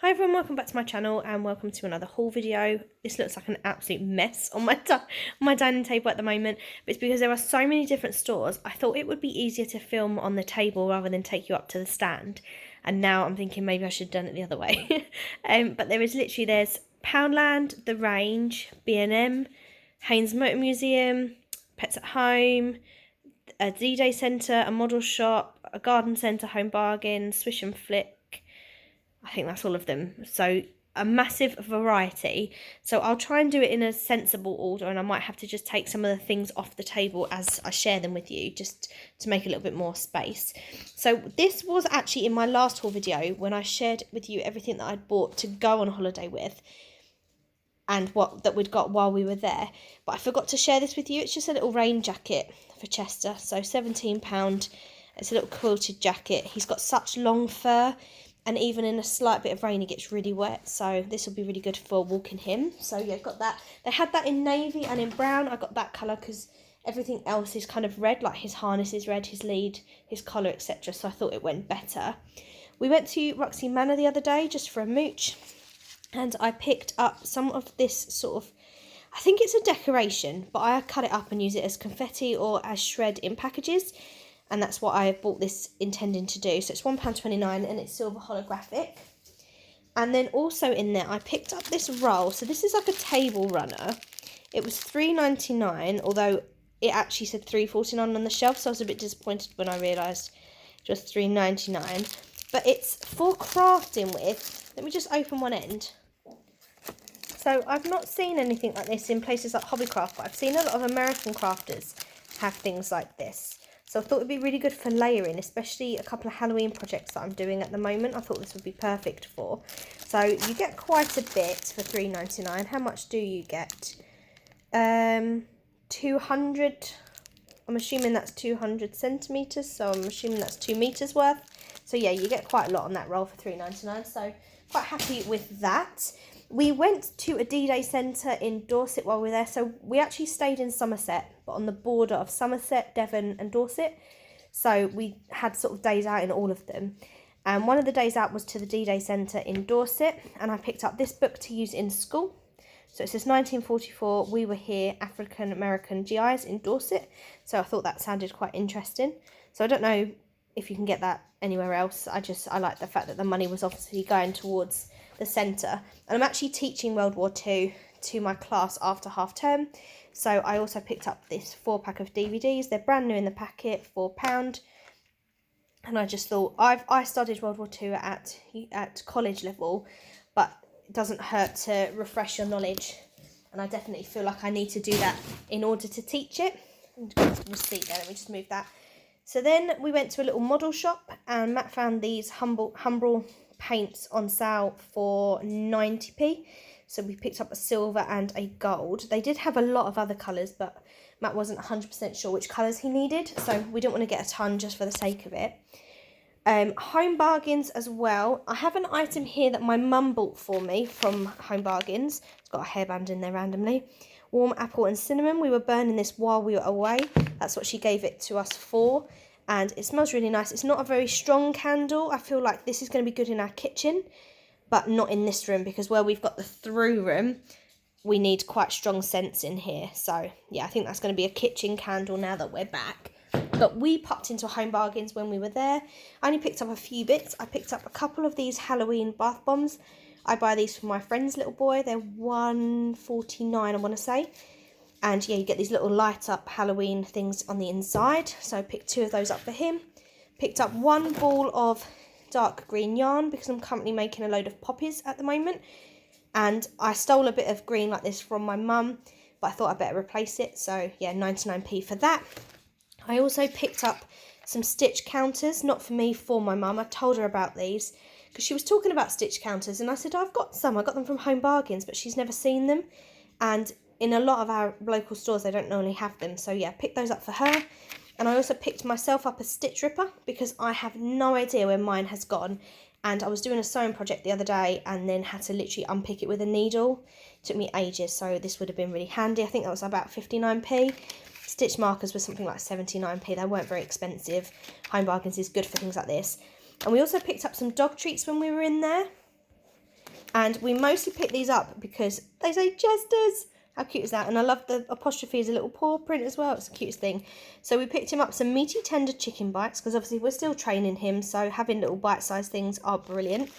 Hi everyone, welcome back to my channel and welcome to another haul video. This looks like an absolute mess on my dining table at the moment, but it's because there are so many different stores. I thought it would be easier to film on the table rather than take you up to the stand, and now I'm thinking maybe I should have done it the other way. But there's Poundland, The Range, B&M, Haynes Motor Museum, Pets at Home, a DJ Centre, a model shop, a garden centre, Home Bargains, Swish&Flick. I think that's all of them. So a massive variety. So I'll try and do it in a sensible order, and I might have to just take some of the things off the table as I share them with you, just to make a little bit more space. So this was actually in my last haul video when I shared with you everything that I'd bought to go on holiday with and what we'd got while we were there. But I forgot to share this with you. It's just a little rain jacket for Chester. So £17. It's a little quilted jacket. He's got such long fur, and even in a slight bit of rain, he gets really wet. So this will be really good for walking him. So yeah, got that. They had that in navy and in brown. I got that colour because everything else is kind of red, like his harness is red, his lead, his collar, etc. So I thought it went better. We went to Roxy Manor the other day just for a mooch, and I picked up some of this sort of, I think it's a decoration, but I cut it up and use it as confetti or as shred in packages. And that's what I bought this intending to do. So it's £1.29 and it's silver holographic. And then also in there, I picked up this roll. So this is like a table runner. It was £3.99, although it actually said £3.49 on the shelf. So I was a bit disappointed when I realised it was £3.99. But it's for crafting with. Let me just open one end. So I've not seen anything like this in places like Hobbycraft, but I've seen a lot of American crafters have things like this. So I thought it would be really good for layering, especially a couple of Halloween projects that I'm doing at the moment. I thought this would be perfect for. So you get quite a bit for £3.99. How much do you get? 200. I'm assuming that's 200 centimetres, so I'm assuming that's 2 metres worth. So yeah, you get quite a lot on that roll for £3.99. So quite happy with that. We went to a D-Day centre in Dorset while we were there. So we actually stayed in Somerset, but on the border of Somerset, Devon and Dorset. So we had sort of days out in all of them. And one of the days out was to the D-Day centre in Dorset. And I picked up this book to use in school. So it says 1944, we were here, African American GIs in Dorset. So I thought that sounded quite interesting. So I don't know if you can get that anywhere else. I like the fact that the money was obviously going towards the centre. And I'm actually teaching World War II to my class after half term. So I also picked up this 4-pack of DVDs. They're brand new in the packet, £4. And I just thought, I studied World War II at college level, but it doesn't hurt to refresh your knowledge. And I definitely feel like I need to do that in order to teach it. We'll see there, let me just move that. So then we went to a little model shop, and Matt found these Humbrol paints on sale for 90p. So we picked up a silver and a gold. They did have a lot of other colours, but Matt wasn't 100% sure which colours he needed, so we didn't want to get a ton just for the sake of it. Home Bargains as well. I have an item here that my mum bought for me from Home Bargains. It's got a hairband in there randomly. Warm apple and cinnamon. We were burning this while we were away. That's what she gave it to us for. And it smells really nice. It's not a very strong candle. I feel like this is going to be good in our kitchen, but not in this room, because where we've got the through room, we need quite strong scents in here. So yeah, I think that's going to be a kitchen candle now that we're back. But we popped into Home Bargains when we were there. I only picked up a few bits. I picked up a couple of these Halloween bath bombs. I buy these for my friend's little boy. They're £1.49, I want to say. And yeah, you get these little light up Halloween things on the inside. So I picked 2 of those up for him. Picked up 1 ball of dark green yarn because I'm currently making a load of poppies at the moment. And I stole a bit of green like this from my mum, but I thought I'd better replace it. So yeah, 99p for that. I also picked up some stitch counters, not for me, for my mum. I told her about these because she was talking about stitch counters, and I said, I've got some. I got them from Home Bargains, but she's never seen them. And in a lot of our local stores, they don't normally have them. So yeah, picked those up for her. And I also picked myself up a stitch ripper because I have no idea where mine has gone. And I was doing a sewing project the other day and then had to literally unpick it with a needle. It took me ages, so this would have been really handy. I think that was about 59p. Stitch markers were something like 79p. They weren't very expensive. Home Bargains is good for things like this. And we also picked up some dog treats when we were in there. And we mostly picked these up because they say Jesters. How cute is that? And I love the apostrophe as a little paw print as well. It's the cutest thing. So we picked him up some meaty tender chicken bites because obviously we're still training him. So having little bite-sized things are brilliant.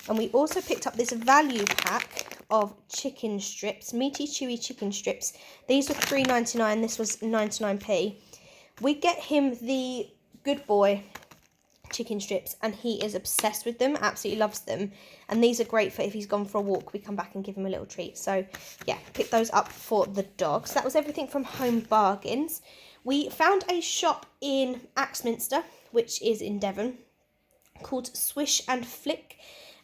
And we also picked up this value pack of chicken strips, meaty chewy chicken strips. These were $3.99. This was 99p. We get him the Good Boy chicken strips and he is obsessed with them, absolutely loves them, and these are great for if he's gone for a walk, we come back and give him a little treat. So yeah, pick those up for the dogs. That was everything from Home Bargains. We found a shop in Axminster, which is in Devon, called Swish&Flick,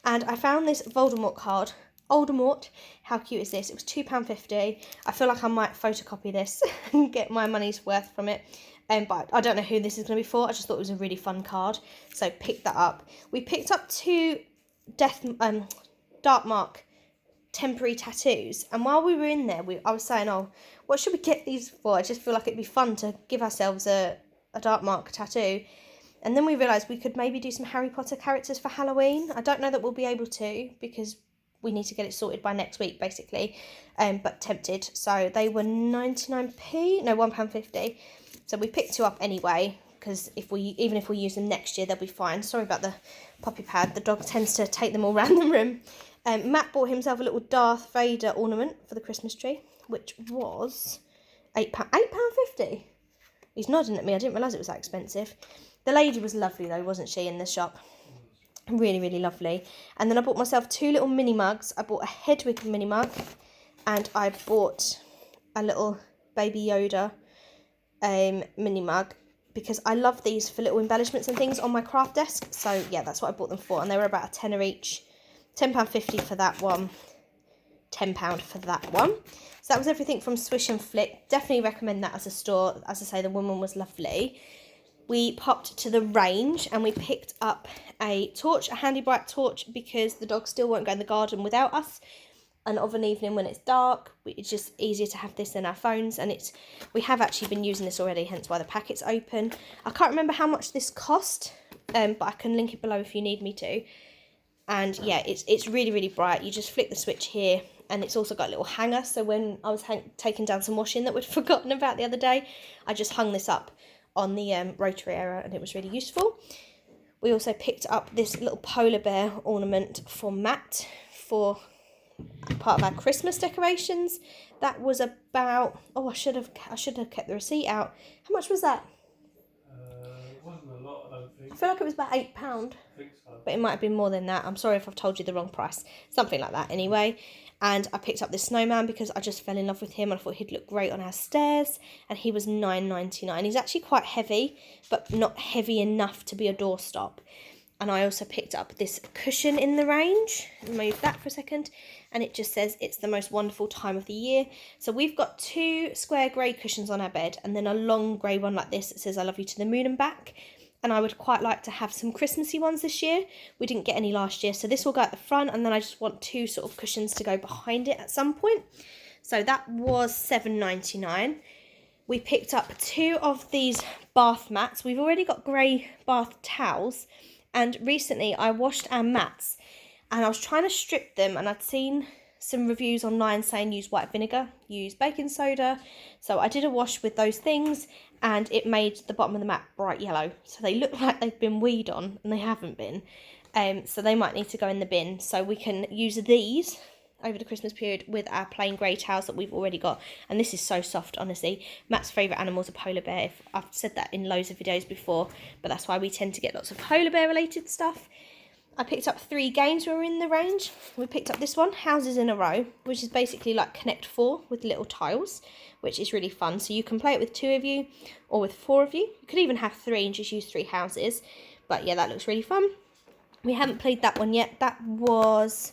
and I found this Voldemort card. Voldemort, how cute is this? It was £2.50. I feel like I might photocopy this and get my money's worth from it. But I don't know who this is going to be for. I just thought it was a really fun card. So pick that up. We picked up 2 Dark Mark temporary tattoos. And while we were in there, I was saying, oh, what should we get these for? I just feel like it'd be fun to give ourselves a Dark Mark tattoo. And then we realised we could maybe do some Harry Potter characters for Halloween. I don't know that we'll be able to because we need to get it sorted by next week, basically. But tempted. So they were 99p. No, £1.50. So we picked 2 up anyway, because even if we use them next year, they'll be fine. Sorry about the puppy pad. The dog tends to take them all around the room. Matt bought himself a little Darth Vader ornament for the Christmas tree, which was £8.50. He's nodding at me. I didn't realise it was that expensive. The lady was lovely though, wasn't she, in the shop? Really, really lovely. And then I bought myself 2 little mini mugs. I bought a Hedwig mini mug, and I bought a little Baby Yoda mini mug because I love these for little embellishments and things on my craft desk. So yeah, that's what I bought them for, and they were about a tenner each. £10.50 for that one, £10 for that one. So that was everything from Swish&Flick. Definitely recommend that as a store. As I say, the woman was lovely. We popped to the range and we picked up a torch, a handy bright torch, because the dogs still won't go in the garden without us. And of an evening when it's dark, it's just easier to have this than our phones. And we have actually been using this already, hence why the packet's open. I can't remember how much this cost, but I can link it below if you need me to. And yeah, it's really, really bright. You just flick the switch here, and it's also got a little hanger. So when I was taking down some washing that we'd forgotten about the other day, I just hung this up on the rotary area, and it was really useful. We also picked up this little polar bear ornament for Matt for part of our Christmas decorations. That was about, I should have kept the receipt out. How much was that? It wasn't a lot, I don't think. I feel like it was about £8. I think so. But it might have been more than that. I'm sorry if I've told you the wrong price. Something like that anyway. And I picked up this snowman because I just fell in love with him. I thought he'd look great on our stairs. And he was $9.99. He's actually quite heavy, but not heavy enough to be a doorstop. And I also picked up this cushion in the range. Move that for a second. And it just says, it's the most wonderful time of the year. So we've got 2 square grey cushions on our bed, and then a long grey one like this that says, I love you to the moon and back. And I would quite like to have some Christmassy ones this year. We didn't get any last year, so this will go at the front, and then I just want 2 sort of cushions to go behind it at some point. So that was $7.99. We picked up 2 of these bath mats. We've already got grey bath towels, and recently I washed our mats, and I was trying to strip them, and I'd seen some reviews online saying use white vinegar, use baking soda. So I did a wash with those things, and it made the bottom of the mat bright yellow. So they look like they've been weed on, and they haven't been. So they might need to go in the bin. So we can use these over the Christmas period with our plain grey towels that we've already got. And this is so soft, honestly. Matt's favourite animal is a polar bear. I've said that in loads of videos before, but that's why we tend to get lots of polar bear related stuff. I picked up 3 games when we were in the range. We picked up this one, Houses in a Row, which is basically like Connect 4 with little tiles, which is really fun. So you can play it with 2 of you or with 4 of you. You could even have 3 and just use 3 houses. But yeah, that looks really fun. We haven't played that one yet. That was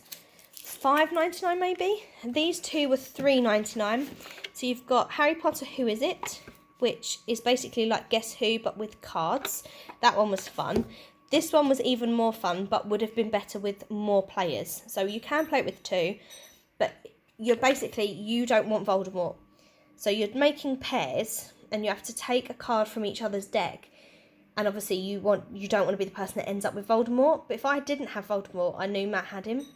$5.99 maybe. And these 2 were $3.99. So you've got Harry Potter Who Is It, which is basically like Guess Who but with cards. That one was fun. This one was even more fun, but would have been better with more players. So you can play it with 2, but you don't want Voldemort. So you're making pairs, and you have to take a card from each other's deck. And obviously you don't want to be the person that ends up with Voldemort. But if I didn't have Voldemort, I knew Matt had him.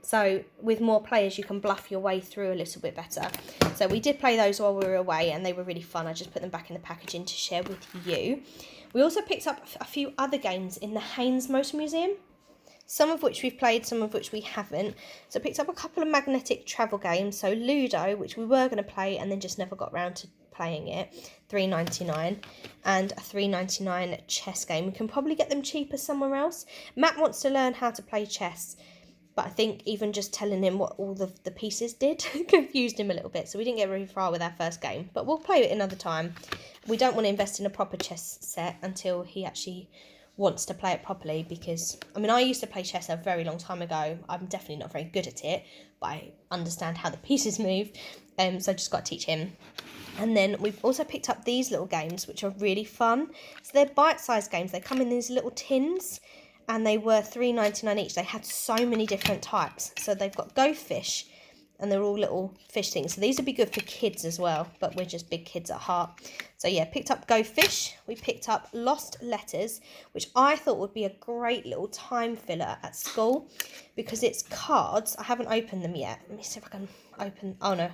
So with more players, you can bluff your way through a little bit better. So we did play those while we were away, and they were really fun. I just put them back in the packaging to share with you. We also picked up a few other games in the Haynes Motor Museum, some of which we've played, some of which we haven't. So I picked up a couple of magnetic travel games. So Ludo, which we were going to play and then just never got round to playing it, $3.99, and a $3.99 chess game. We can probably get them cheaper somewhere else. Matt wants to learn how to play chess, but I think even just telling him what all the pieces did confused him a little bit. So we didn't get very far with our first game, but we'll play it another time. We don't want to invest in a proper chess set until he actually wants to play it properly, because, I mean, I used to play chess a very long time ago. I'm definitely not very good at it, but I understand how the pieces move, so I just got to teach him. And then we've also picked up these little games, which are really fun. So they're bite-sized games. They come in these little tins, and they were $3.99 each. They had so many different types. So they've got Go Fish, and they're all little fish things. So these would be good for kids as well, but we're just big kids at heart. So yeah, picked up Go Fish. We picked up Lost Letters, which I thought would be a great little time filler at school, because it's cards. I haven't opened them yet. Let me see if I can open. Oh no,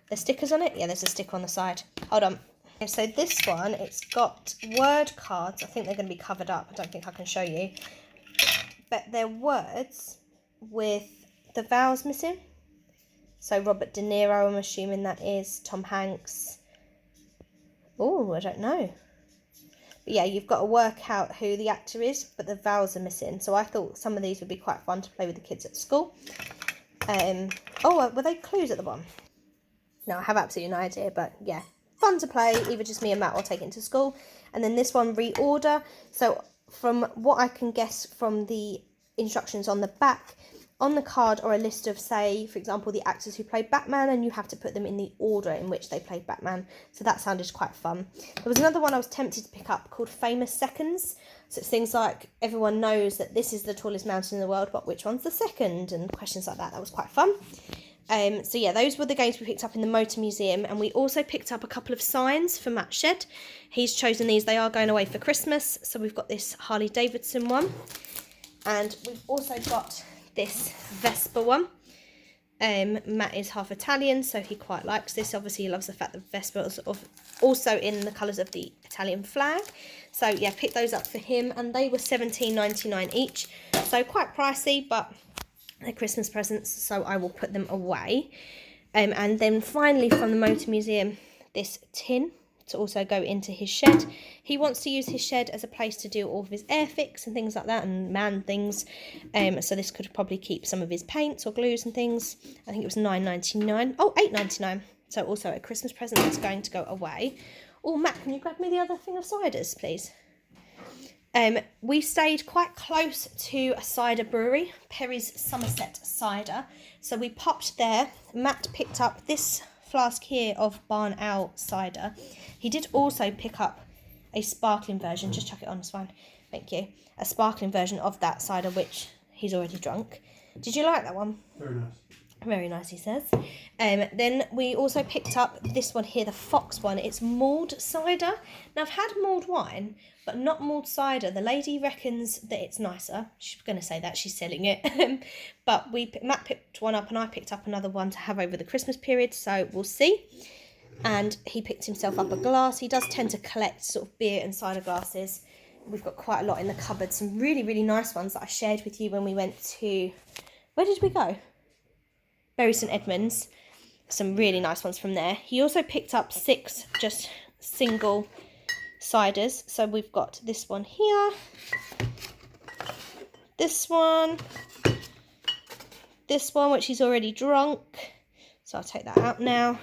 there's stickers on it. Yeah, there's a sticker on the side. Hold on. Okay, so this one, it's got word cards. I think they're going to be covered up. I don't think I can show you, but they're words with the vowels missing. So Robert De Niro, I'm assuming that is. Tom Hanks. Oh, I don't know. But yeah, you've got to work out who the actor is, but the vowels are missing. So I thought some of these would be quite fun to play with the kids at school. Oh, were they clues at the bottom? No, I have absolutely no idea, but yeah, fun to play. Either just me and Matt will take it into school. And then this one, Reorder. So from what I can guess from the instructions on the back, on the card or a list of, say, for example, the actors who played Batman, and you have to put them in the order in which they played Batman. So that sounded quite fun. There was another one I was tempted to pick up called Famous Seconds. So it's things like, everyone knows that this is the tallest mountain in the world, but which one's the second? And questions like that. That was quite fun. So yeah, those were the games we picked up in the Motor Museum, and we also picked up a couple of signs for Matt Shed. He's chosen these. They are going away for Christmas. So we've got this Harley Davidson one, and we've also got this Vespa one. Matt is half Italian, so he quite likes this. Obviously, he loves the fact that Vespa is also in the colours of the Italian flag. So yeah, picked those up for him, and they were $17.99 each. So quite pricey, but they're Christmas presents, so I will put them away. And then finally from the Motor Museum, this tin to also go into his shed. He wants to use his shed as a place to do all of his airfix and things like that, and man things. So this could probably keep some of his paints or glues and things. I think it was $9.99. Oh, $8.99. So also a Christmas present that's going to go away. Oh, Matt, can you grab me the other thing of ciders, please? We stayed quite close to a cider brewery, Perry's Somerset Cider. So we popped there. Matt picked up this flask here of Barn Owl cider. He did also pick up a sparkling version. Just chuck it on, it's fine. Thank you. A sparkling version of that cider, which he's already drunk. Did you like that one? Very nice. Very nice, he says. Then we also picked up this one here, the Fox one. It's mulled cider. Now, I've had mulled wine, but not mulled cider. The lady reckons that it's nicer. She's going to say that. She's selling it. But Matt picked one up, and I picked up another one to have over the Christmas period, so we'll see. And he picked himself up a glass. He does tend to collect sort of beer and cider glasses. We've got quite a lot in the cupboard. Some really, really nice ones that I shared with you when we went to... Where did we go? Bury St Edmunds. Some really nice ones from there. He also picked up 6 just single ciders. So we've got this one here, this one, which he's already drunk. So I'll take that out now.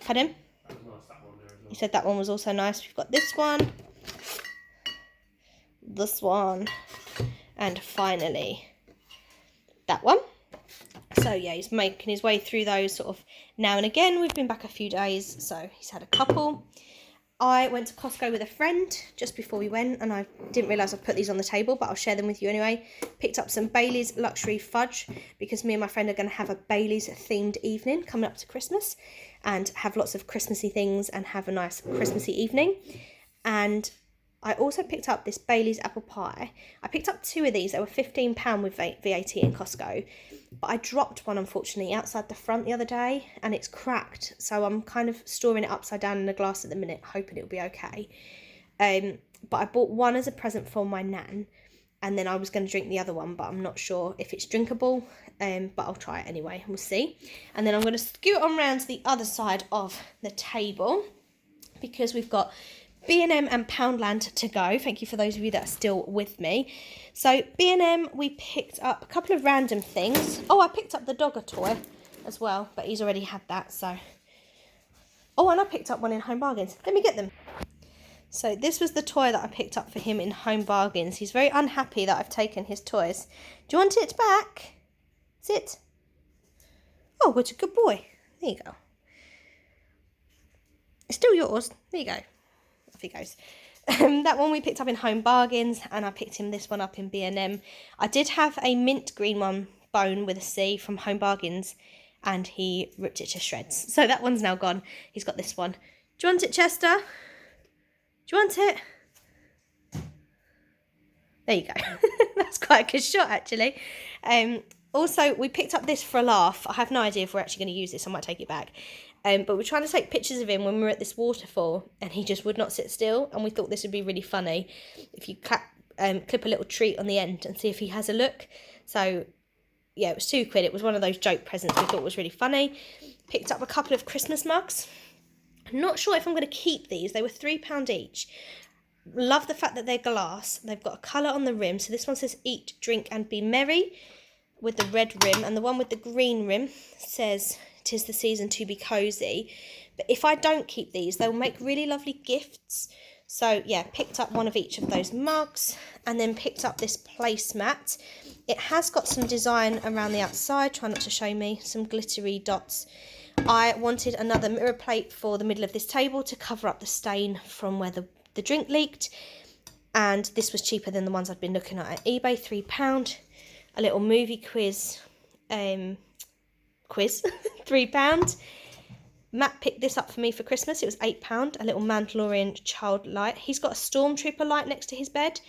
Pardon? That was nice, that one there as well. He said that one was also nice. We've got this one, and finally that one. So yeah, he's making his way through those sort of now and again. We've been back a few days, so he's had a couple. I went to Costco with a friend just before we went, and I didn't realise I put these on the table, but I'll share them with you anyway. Picked up some Bailey's Luxury Fudge, because me and my friend are going to have a Bailey's themed evening coming up to Christmas, and have lots of Christmassy things and have a nice Christmassy evening. And I also picked up this Bailey's apple pie. I picked up 2 of these. They were £15 with VAT in Costco. But I dropped one, unfortunately, outside the front the other day, and it's cracked. So I'm kind of storing it upside down in a glass at the minute, hoping it'll be okay. But I bought one as a present for my nan, and then I was going to drink the other one, but I'm not sure if it's drinkable. But I'll try it anyway, we'll see. And then I'm going to scoot on round to the other side of the table, because we've got B&M and Poundland to go. Thank you for those of you that are still with me. So B&M, we picked up a couple of random things. Oh, I picked up the dogger toy as well, but he's already had that, so. Oh, and I picked up one in Home Bargains. Let me get them. So this was the toy that I picked up for him in Home Bargains. He's very unhappy that I've taken his toys. Do you want it back? Sit. Oh, what a good boy. There you go. It's still yours. There you go. Off he goes. That one we picked up in Home Bargains, and I picked him this one up in B&M. I did have a mint green one, bone with a C, from Home Bargains, and he ripped it to shreds. So that one's now gone. He's got this one. Do you want it, Chester? Do you want it? There you go. That's quite a good shot, actually. Also, we picked up this for a laugh. I have no idea if we're actually going to use this. I might take it back. But we're trying to take pictures of him when we were at this waterfall, and he just would not sit still. And we thought this would be really funny if you clip a little treat on the end and see if he has a look. So, yeah, it was £2. It was one of those joke presents we thought was really funny. Picked up a couple of Christmas mugs. I'm not sure if I'm going to keep these. They were £3 each. Love the fact that they're glass. They've got a colour on the rim. So this one says eat, drink and be merry with the red rim. And the one with the green rim says 'tis the season to be cosy. But if I don't keep these, they'll make really lovely gifts. So yeah, picked up one of each of those mugs, and then picked up this placemat. It has got some design around the outside. Try not to show me. Some glittery dots. I wanted another mirror plate for the middle of this table to cover up the stain from where the drink leaked. And this was cheaper than the ones I'd been looking at eBay, £3. A little movie quiz, £3. Matt picked this up for me for Christmas. It was £8. A little Mandalorian child light. He's got a Stormtrooper light next to his bed,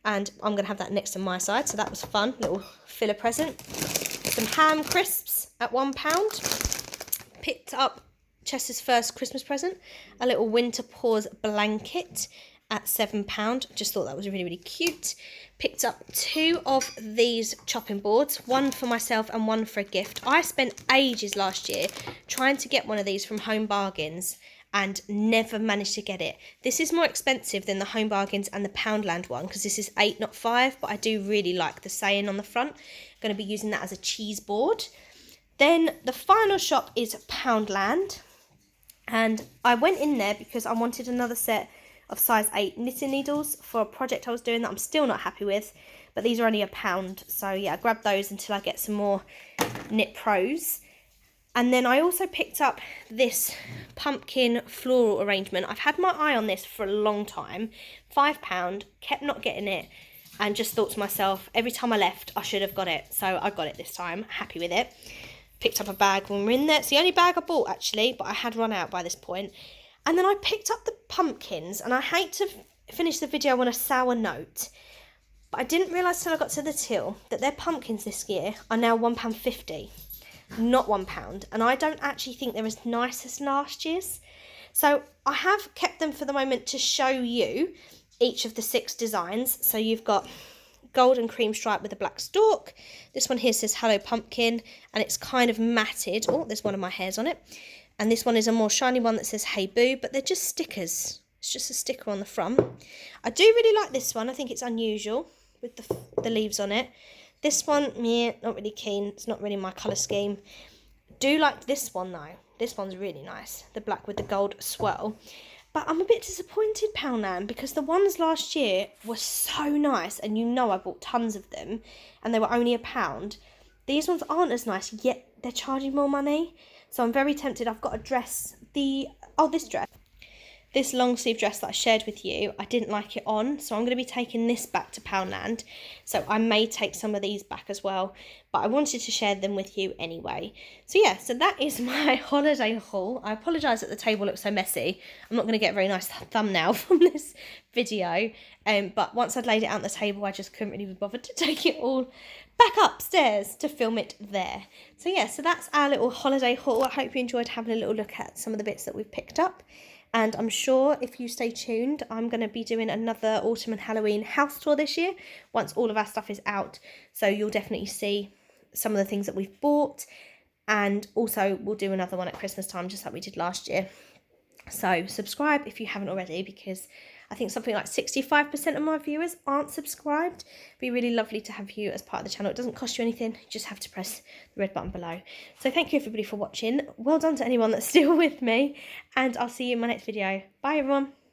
and I'm going to have that next to my side, so that was fun. Little filler present. Some ham crisps at £1. Picked up Chester's first Christmas present, a little winter paws blanket at £7. Just thought that was really, really cute. Picked up 2 of these chopping boards, one for myself and one for a gift. I spent ages last year trying to get one of these from Home Bargains and never managed to get it. This is more expensive than the Home Bargains and the Poundland one, because this is 8, not 5, but I do really like the saying on the front. I'm going to be using that as a cheese board. Then the final shop is Poundland, and I went in there because I wanted another set of size 8 knitting needles for a project I was doing that I'm still not happy with, but these are only £1. So yeah, I grabbed those until I get some more Knit Pros. And then I also picked up this pumpkin floral arrangement. I've had my eye on this for a long time. £5, kept not getting it, and just thought to myself, every time I left, I should have got it. So I got it this time, happy with it. Picked up a bag when we were in there. It's the only bag I bought, actually, but I had run out by this point. And then I picked up the pumpkins, and I hate to finish the video on a sour note, but I didn't realise till I got to the till that their pumpkins this year are now £1.50, not £1. And I don't actually think they're as nice as last year's. So I have kept them for the moment to show you each of the 6 designs. So you've got golden cream stripe with a black stalk. This one here says Hello Pumpkin, and it's kind of matted. Oh, there's one of my hairs on it. And this one is a more shiny one that says Hey Boo, but they're just stickers. It's just a sticker on the front. I do really like this one. I think it's unusual with the leaves on it. This one, yeah, not really keen. It's not really my colour scheme. Do like this one though. This one's really nice. The black with the gold swirl. But I'm a bit disappointed, Poundland, because the ones last year were so nice, and you know I bought tons of them, and they were only £1. These ones aren't as nice, yet they're charging more money. So I'm very tempted. I've got a dress, this dress. this long sleeve dress that I shared with you, I didn't like it on, so I'm going to be taking this back to Poundland. So I may take some of these back as well, but I wanted to share them with you anyway. So yeah, so that is my holiday haul. I apologise that the table looks so messy. I'm not going to get a very nice thumbnail from this video, but once I'd laid it out on the table, I just couldn't really be bothered to take it all back upstairs to film it there. So yeah, so that's our little holiday haul. I hope you enjoyed having a little look at some of the bits that we've picked up. And I'm sure if you stay tuned, I'm going to be doing another autumn and Halloween house tour this year once all of our stuff is out. So you'll definitely see some of the things that we've bought. And also we'll do another one at Christmas time, just like we did last year. So subscribe if you haven't already, because I think something like 65% of my viewers aren't subscribed. It'd be really lovely to have you as part of the channel. It doesn't cost you anything. You just have to press the red button below. So thank you everybody for watching. Well done to anyone that's still with me. And I'll see you in my next video. Bye everyone.